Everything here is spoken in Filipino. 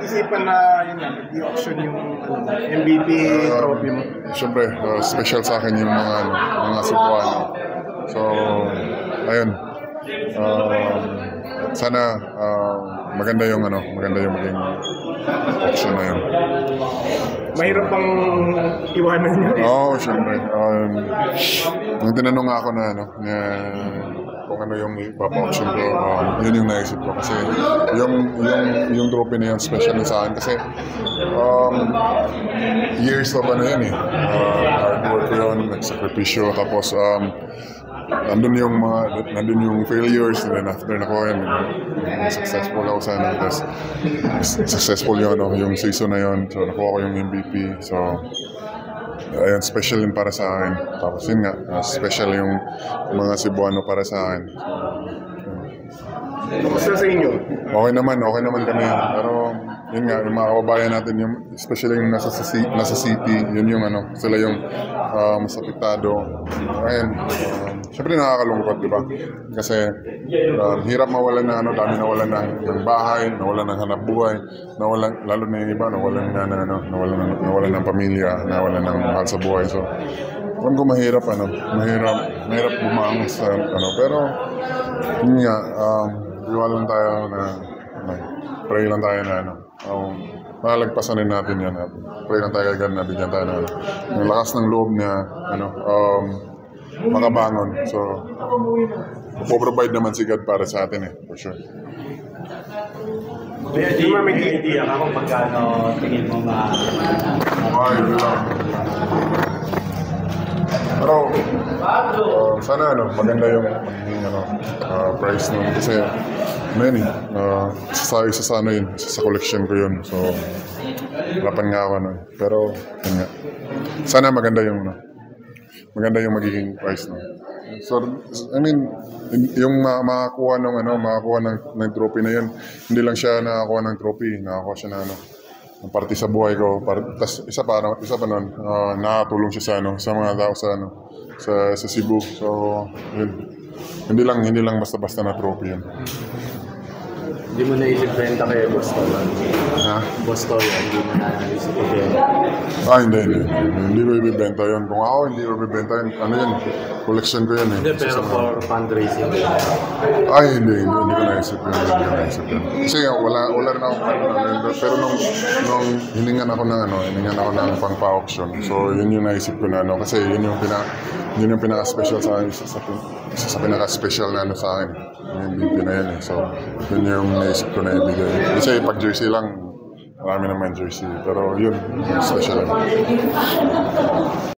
napag-isipan na yun nga, i-auction yung MVP trophy mo? Siyempre, special sa akin yung mga Cebuano. So, ayun. Sana maganda yung maging auction na yun. Mahirap pang iwanan nyo eh. Oo, siyempre. Nung tinanong ako na kung ano yung ipapa-auction ko, yun yung naisip ko. Kasi yung trophy na yun, special na sa akin. Kasi years of yun eh. Hard work ko yun, nagsakripisyo. Tapos nandun yung failures, and then after na ko yun, successful ako sana. Tapos successful yung season na yun. So nakuha ko yung MVP. So ayun, special yun para sa akin. Tapos yun nga, special yung mga Cebuano para sa akin. Kumusta sa inyo? Okay naman kami. Pero yun nga, yung mga kababayan natin, especially yung nasa city, yun yung sila yung mas apektado. Ayun, syempre nakakalungkot, di ba? Kasi hirap mawalan ng dami nawalan ng bahay, nawalan ng hanap buhay, lalo na yung iba, nawalan ng pamilya, nawalan ng mahal sa buhay. So, kung mahirap bumangon sa pero yun nga, iwala lang tayo pray lang tayo na malagpasan din natin yan. Pray lang tayo agad na bigyan tayo ng lakas ng loob na makabangon. So, po-provide naman si God para sa atin for sure. Di ba may idea ka kung magkano tingin mo Ay, yun lang. Pero, sana maganda yung price nun. Kasi, isa sa collection ko yun. So, harapan nga ako Pero, yun nga. Sana maganda yung magiging price nun. So, I mean, yung makakuha ng trophy na yun, hindi lang siya nakakuha ng trophy, nakakuha siya ng parte sa buhay ko. Tas isa pa nun, nakatulong siya sa mga tao sa Cebu. So, yun. Hindi lang basta-basta na trophy yun. Hindi mo naisip benta kay Boston? Ha? Boston, hindi mo naisip ibenta? Hindi ko ibibenta yun. Kung ako, hindi ko ibibenta yun. Yun? Collection ko yun eh. Hindi, pero for fundraising. Hindi ko naisip yun. Kasi wala rin ako pero nung hiningan ako ng pang-pa-auction. So, yun yung naisip ko kasi yun yung pinaka-special sa akin. Isa sa pinaka-special na sa akin. Yung BP na yan eh. So, yun yung naisip ko na ibigay. Kasi pag jersey lang, marami naman jersey. Pero yun, special lang.